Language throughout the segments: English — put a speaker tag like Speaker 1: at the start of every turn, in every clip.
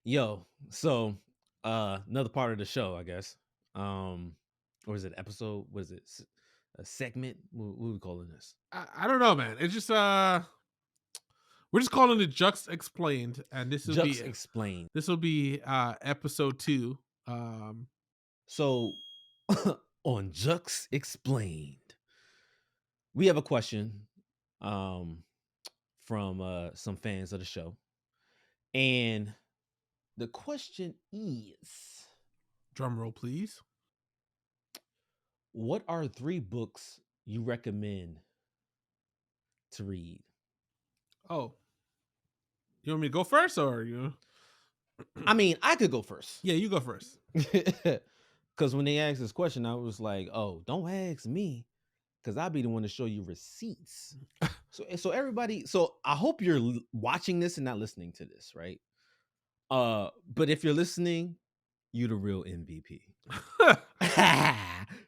Speaker 1: Yo, so another part of the show, I guess. Or is it episode? Was it a segment? What are we calling this?
Speaker 2: I don't know, man. It's just we're just calling it Jux Explained, and this will
Speaker 1: Jux
Speaker 2: be
Speaker 1: explained.
Speaker 2: episode 2. Um,
Speaker 1: So on Jux explained, we have a question um from some fans of the show. And the question is,
Speaker 2: drum roll, please.
Speaker 1: what are 3 books you recommend to read?
Speaker 2: Oh, you want me to go first, or you?
Speaker 1: I mean, I could go first.
Speaker 2: Yeah, you go first.
Speaker 1: Because when they asked this question, I was like, oh, don't ask me, because I'll be the one to show you receipts. So everybody, so I hope you're watching this and not listening to this, right? But if you're listening, you the real MVP.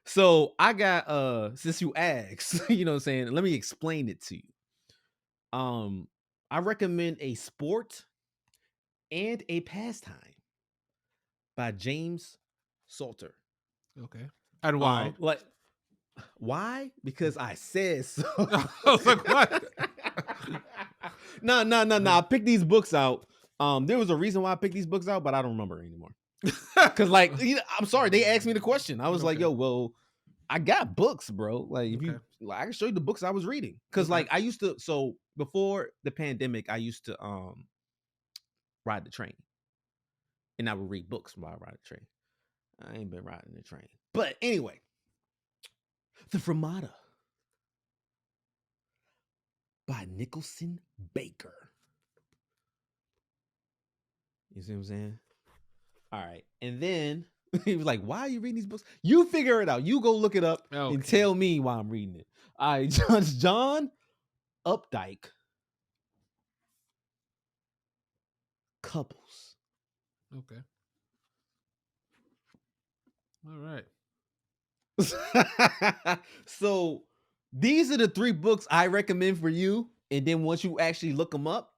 Speaker 1: So I got since you asked, you know what I'm saying, let me explain it to you. I recommend A Sport and a Pastime by James Salter.
Speaker 2: Okay, and why?
Speaker 1: Like, why? Because I said so.
Speaker 2: I was like, what?
Speaker 1: No. I picked these books out. There was a reason why I picked these books out, but I don't remember anymore. Because, like, I'm sorry, they asked me the question. I was like, yo, well, I got books, bro. Like, if you, like, I can show you the books I was reading. Because, like, I used to. So before the pandemic, I used to ride the train, and I would read books while I ride the train. I ain't been riding the train, but anyway, The Fermata by Nicholson Baker. You see what I'm saying? All right. And then he was like, why are you reading these books? You figure it out. You go look it up and tell me why I'm reading it. All right. John Updike. Couples.
Speaker 2: Okay. All right.
Speaker 1: So these are the 3 books I recommend for you. And then once you actually look them up,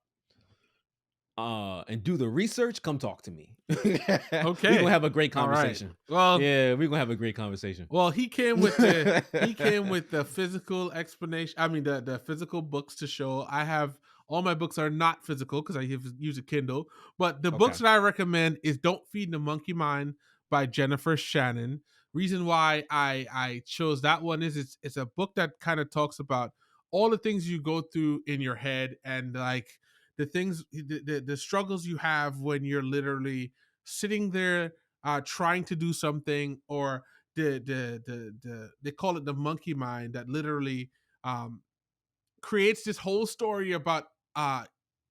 Speaker 1: and do the research, come talk to me.
Speaker 2: Okay,
Speaker 1: we're gonna have a great conversation.
Speaker 2: Right. Well,
Speaker 1: yeah, we're gonna have a great conversation.
Speaker 2: Well, he came with the physical explanation. I mean, the physical books to show. I have all my books are not physical because I use a Kindle. But the books that I recommend is "Don't Feed the Monkey Mind" by Jennifer Shannon. Reason why I chose that one is it's a book that kind of talks about all the things you go through in your head and like the things the struggles you have when you're literally sitting there trying to do something, or they call it the monkey mind that literally creates this whole story about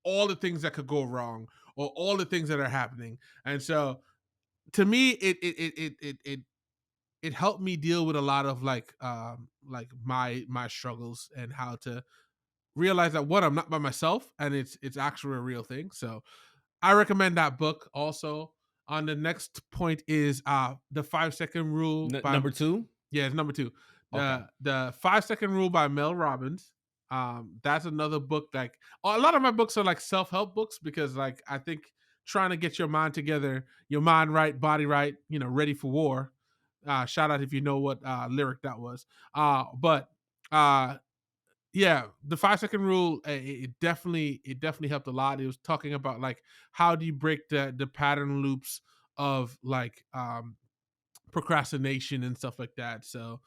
Speaker 2: all the things that could go wrong or all the things that are happening. And so to me it helped me deal with a lot of like my struggles and how to realize that I'm not by myself and it's actually a real thing. So I recommend that book. Also, on the next point is the 5-second rule.
Speaker 1: Number 2?
Speaker 2: Yeah, it's number 2.
Speaker 1: Okay.
Speaker 2: The 5-second rule by Mel Robbins. That's another book. Like a lot of my books are like self-help books because like I think trying to get your mind together, your mind right, body right, ready for war. Shout out if you know what lyric that was. But yeah, the 5-second rule, it definitely helped a lot. It was talking about like how do you break the pattern loops of like procrastination and stuff like that. So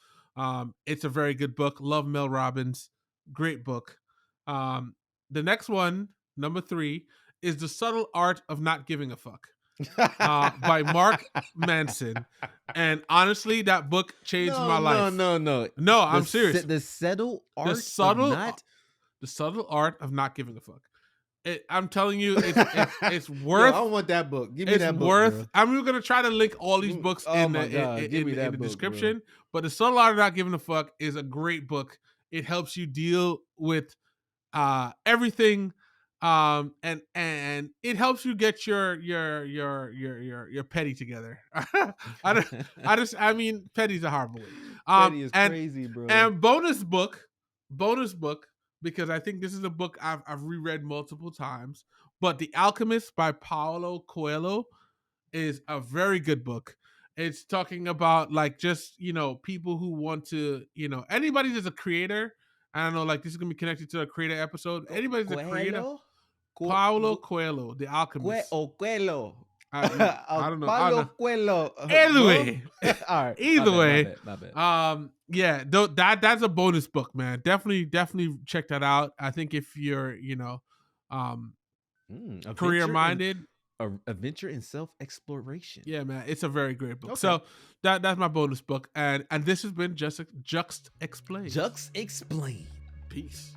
Speaker 2: it's a very good book. Love Mel Robbins, great book. The next one, number 3, is The Subtle Art of Not Giving a Fuck by Mark Manson. And honestly, that book changed my life.
Speaker 1: No,
Speaker 2: I'm serious.
Speaker 1: The subtle art
Speaker 2: the subtle art of not giving a fuck. I'm telling you, it's worth.
Speaker 1: Yo, I want that book. Give me that book.
Speaker 2: Worth.
Speaker 1: Bro.
Speaker 2: I'm gonna try to link all these books in the description. Bro. But the subtle art of not giving a fuck is a great book. It helps you deal with everything. And it helps you get your petty together. I mean, petty's a horrible word.
Speaker 1: Petty is crazy, bro.
Speaker 2: And bonus book, because I think this is a book I've reread multiple times. But The Alchemist by Paulo Coelho is a very good book. It's talking about like just, people who want to, anybody that's a creator. I don't know, like this is gonna be connected to a creator episode. Anybody's a creator.
Speaker 1: Coelho?
Speaker 2: Paulo Coelho, The Alchemist.
Speaker 1: Coelho.
Speaker 2: I don't know. I don't
Speaker 1: Paulo
Speaker 2: know.
Speaker 1: Coelho.
Speaker 2: Anyway,
Speaker 1: all right.
Speaker 2: Either way,
Speaker 1: my bad.
Speaker 2: yeah, that's a bonus book, man. Definitely check that out. I think if you're, career minded,
Speaker 1: adventure and self exploration.
Speaker 2: yeah, man, it's a very great book.
Speaker 1: Okay.
Speaker 2: So that's my bonus book, and this has been Just Explained.
Speaker 1: Jux Explained.
Speaker 2: Peace.